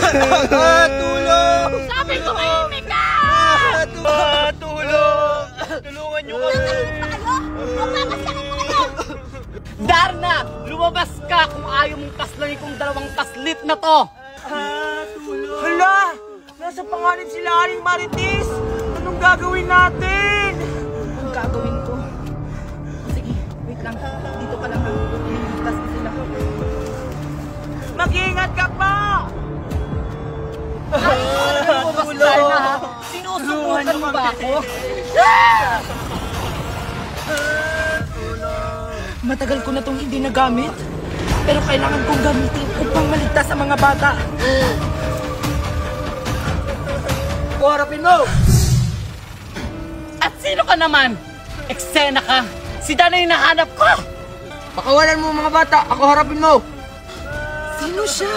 Tulong! Sabi ko mahimik ka! Tulong! Tulungan niyo kami! Natahimik pa kayo? Magpapasakit pa kayo! Darna! Lumabas ka kung ayaw mong paslangin kong dalawang paslit na to! Tulong! Hala! Nasa panganib sila Aling Marites! Anong gagawin natin? Ang gagawin ko? Sige, wait lang. Dito ka lang. Ligtas na sila. Mag-iingat ka pa! Tulong! Sinusubukan mo ba ako? Matagal ko na itong hindi nagamit. Pero kailangan kong gamitin upang maligtas sa mga bata. Kuharapin mo! At sino ka naman? Eksena ka! Si Dan ay nahanap ko! Pakawalan mo mga bata! Ako harapin mo! Sino siya?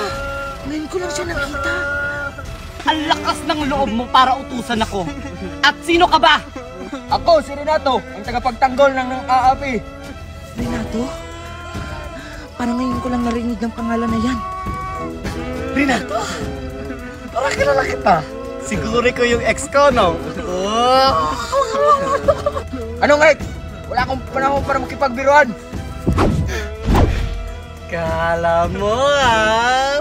Ngayon ko lang siya nakita. Ang lakas ng loob mo para utusan ako. At sino ka ba? Ako, si Renato, ang tagapagtanggol ng aapi. Renato? Parang ngayon ko lang narinig ng pangalan na yan. Renato? Parang kilala kita. Siguro ko yung ex ko, no? Anong ex? Wala akong panahon para makipagbiruan. Kala mo, ah?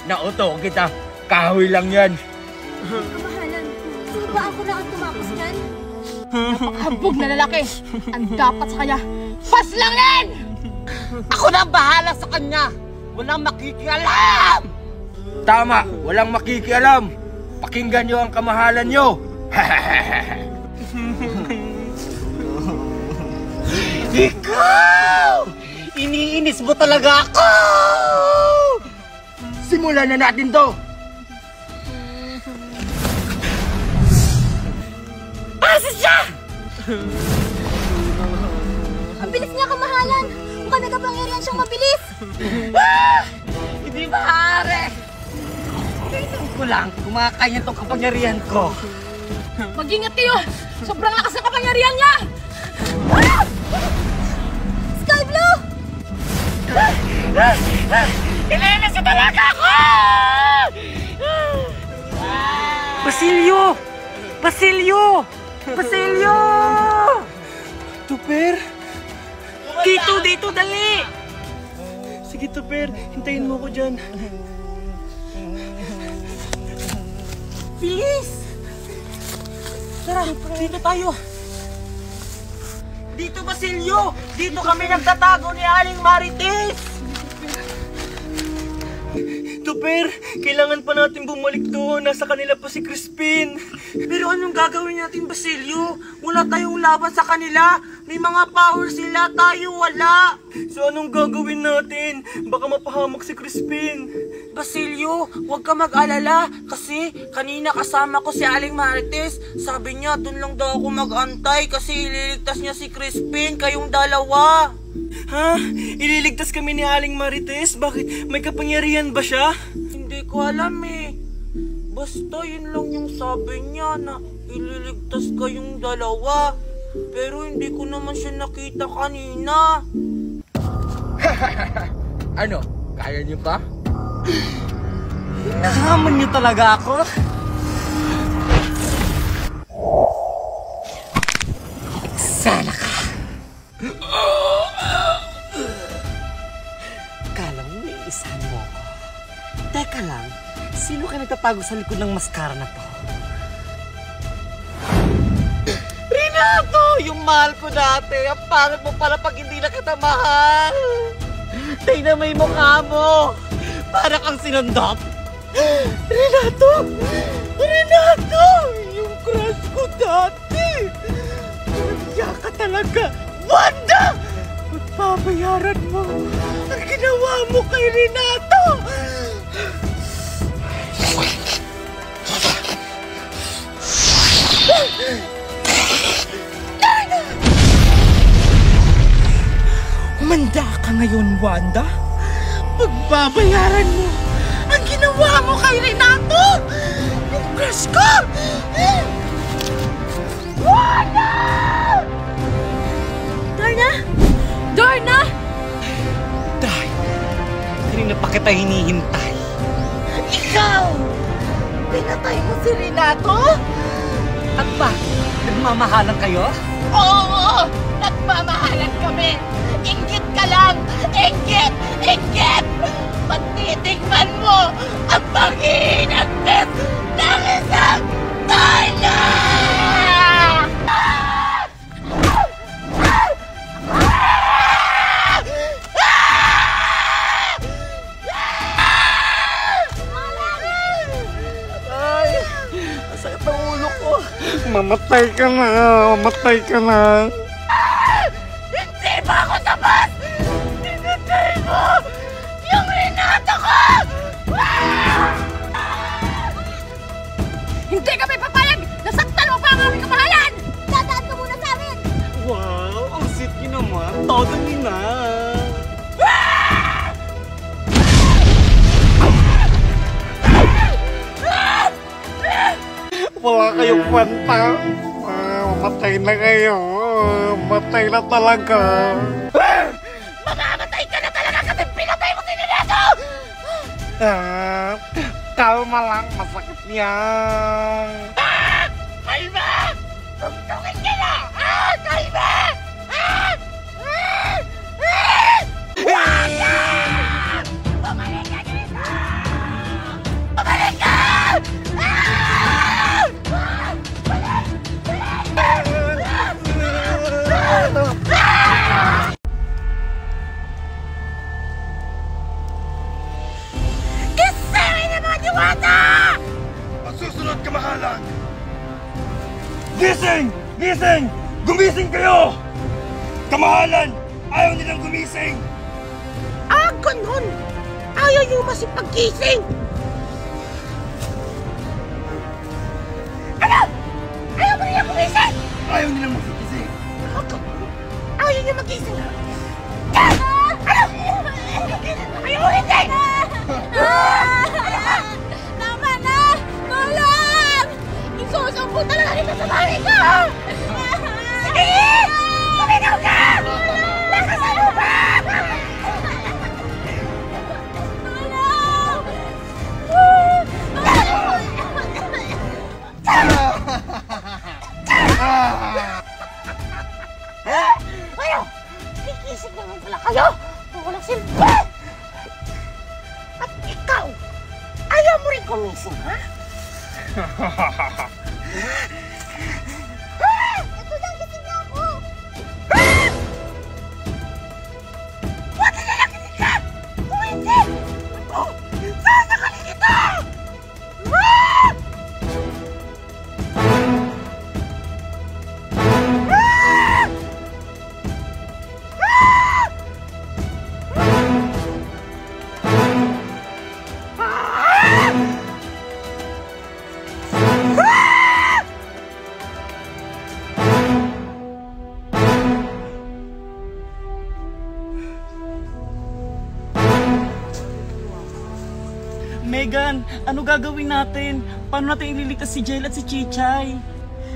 Nauto kita. Kahoy lang yan. Kamahalan, sino ba ako na ang tumapos niyan? Napakahambog na lalaki. Ang dapat sa kanya, paslangin! Ako na ang bahala sa kanya. Walang makikialam! Tama, walang makikialam. Pakinggan niyo ang kamahalan niyo. Ikaw! Iniinis mo talaga ako! Simulan na natin to. Asa siya? Ang bilis niya, kamahalan! Mukhang nagkapangyarihan siyang mabilis! Hindi maaari! Tingnan ko lang kung makakaya itong kapangyarihan ko. Mag-ingat kayo! Sobrang lakas ng kapangyarihan niya! Sky Blue! Iniinis ko talaga ako! Basilio! Basilio! Basilio! Tuper! Dito, dali! Sige, Tuper. Hintayin mo ko dyan. Bilis! Tara, dito tayo! Dito, Basilio! Dito kami nagtatago ni Aling Marites! Tuper, kailangan pa natin bumalik doon. Nasa kanila pa si Crispin. Pero anong gagawin natin, Basilio? Wala tayong laban sa kanila. May mga power sila, tayo wala. So anong gagawin natin? Baka mapahamak si Crispin. Basilio, huwag ka mag-alala. Kasi kanina kasama ko si Aling Marites. Sabi niya, dun lang daw ako mag-antay kasi ililigtas niya si Crispin, kayong dalawa. Ha? Ililigtas kami ni Aling Marites? Bakit? May kapangyarihan ba siya? Hindi ko alam eh. Basta yun lang yung sabi niya na ililigtas kayong dalawa. Pero hindi ko naman siya nakita kanina. Ano? Kaya niyo pa? Nahaman niyo talaga ako? Sana ka! Kala mo may isahan mo ako. Teka lang, sino ka nagtatago sa likod ng maskara na to? Renato! Yung mahal ko dati! Ang pangit mo pala pag hindi na kita mahal! Tingnan mo yung mukha mo! Para kang sinundot! Renato! Renato! Yung crush ko dati! Nandiyan ka talaga! Wanda! Magbabayaran mo ang ginawa mo kay Renato! Umanda ka ngayon, Wanda? Magbabayaran mo ang ginawa mo kay Renato! Yung crush ko! Wanda! Darna! Darna! Dahil kanina pa kita hinihintay. Ikaw! Pinatay mo si Renato? At ba, nagmamahalan kayo? Oo! Nagmamahalan kami! Inggit ka lang! Inggit! Inggit! Pagtitigman mo ang panghihinagpit ng isang tala! Ay, masakit ang ulo ko. Mamatay ka na, mamatay ka na. Hindi ba ako tapos? Pinatay mo yung Renato ko! Hindi kami papayag! Nasaktan mo pa ang aming kamahalan! Dadaan ka muna sa amin! Wow, ang sweet niyo naman. Todo niyo na. Wala kayong kwenta. Mamatay na kayo. Mamatay na talaga. Mamamatay ka na talaga kasi pinatay mo si Renato! Kalma lang, masakit yan. Kalma! Tugtugin ka na! Kalma! Wag ka! Bumalik ka dito! Bumalik ka! Kisari na mga diwata! Ang susunod kamahalan! Gising! Gising! Gumising kayo! Kamahalan! Ayaw nilang gumising! Ah, ganun! Ayaw niyo masipag-gising! Ano? Ayaw mo niya gumising! Ayaw nilang magigising! Ayaw niyo magising! Ano? Ayaw mo hindi! Tama na! Tulong! Isusumpo talaga kita sa bahay ko! Sige! Sumigaw ka! Lakasan mo pa! Ayaw! Kikisig naman pala kayo! Walang silbi! At ikaw! Ayaw mo rin kumising, ha? Ito lang, gising na ako! Huwag ka nalang gising ka! Kung hindi! Sasakalin kita! Megan, ano gagawin natin? Paano natin ililigtas si Jael at si Chichay?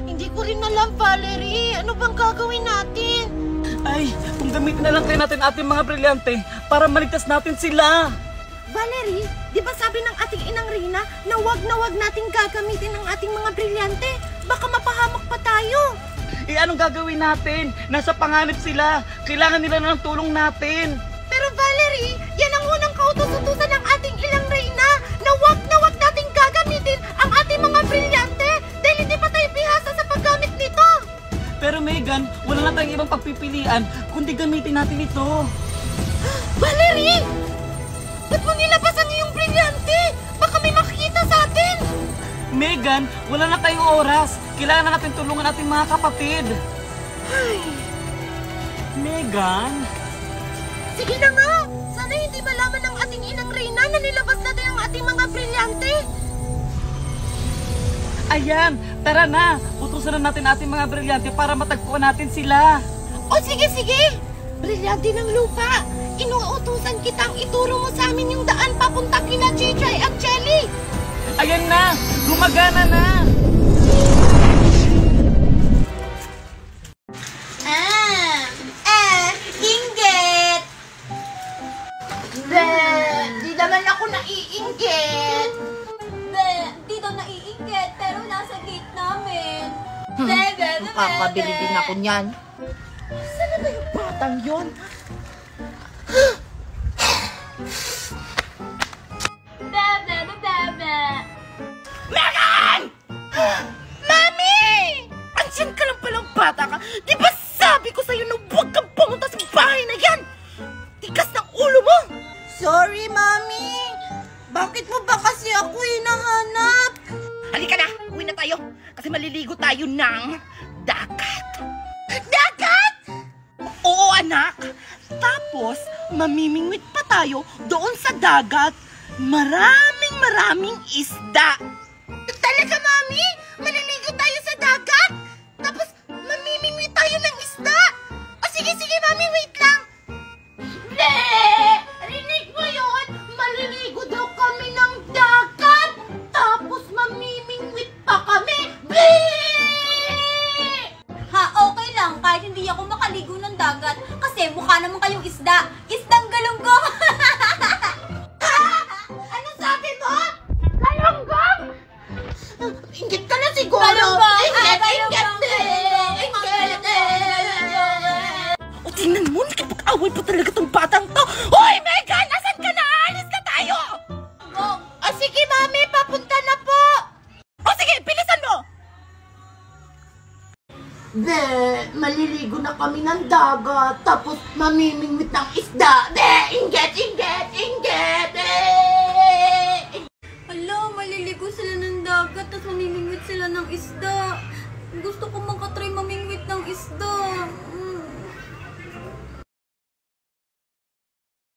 Hindi ko rin alam, Valerie. Ano bang gagawin natin? Ay, kung gamitin na lang kayo natin ating mga brilyante para maligtas natin sila. Valerie, di ba sabi ng ating inang Rina na wag nating gagamitin ang ating mga brilyante? Baka mapahamak pa tayo. Eh, anong gagawin natin? Nasa panganib sila. Kailangan nila ng tulong natin. Pero Valerie, yan ang unang kautos-utusan ng ating ilang Reyna na wag nating gagamitin ang ating mga brilyante dahil hindi pa tayo bihasa sa paggamit nito. Pero Megan, wala na tayong ibang pagpipilian kundi gamitin natin ito. Valerie! Ba't mo nilabas ang iyong brilyante? Baka may makikita sa atin! Megan, wala na tayong oras. Kailangan na natin tulungan ating mga kapatid. Megan? Sige na nga! Sana hindi malaman ng ating inang Reyna na nilabas natin ang ating mga brilyante! Ayan, tara na. Utusan na natin ating mga brilyante para matagpuan natin sila. O sige! Brilyante ng lupa! Inuutusan kitang ituro mo sa amin yung daan papunta kina Chichay at Jelly! Ayan na, gumagana na. Inggit! Di ako naiinggit. Be, di daw naiinggit, pero nasa gate namin. Be, be, be, be, Makakabili be. din ako niyan. Saan na ba yung batang yon? Be, be, be, be, be. Megan! Mami! Andiyan ka lang palang bata ka. Di ba sabi ko sa'yo na huwag kang pumunta sa bahay na yan? Tigas ng ulo mo! Sorry, Mami. Bakit mo ba kasi ako hinahanap? Halika na, uwi na tayo. Kasi maliligo tayo ng dagat. Dagat? Oo, anak. Tapos, mamimingwit pa tayo doon sa dagat. Maraming isda. Talaga, Mami? Maliligo tayo sa dagat? Tapos, mamimingwit tayo ng isda? O sige, Mami, wait lang. Rinig mo yun? Maliligo daw kami ng dagat. Tapos, mamimingwit pa kami. Ha, okay lang, kahit hindi ako makaligo ng dagat. Kasi mukha naman kayong isda. Isdang galunggong. Ano sabi mo? Galunggong? Inggit ka na siguro. Galunggong. Inggit, Galunggong. O tingnan mo, nakipag-away pa talaga tong batang to. Hoy, Megan! Asan ka na? Alis na tayo! O sige, Mami, papunta na po. O sige, bilisan mo! Maliligo na kami ng dagat, tapos mamimingwit ng isda. Inggit! Hala, maliligo sila ng dagat, tapos mamimingwit sila ng isda. Gusto ko makatry mamingwit ng isda.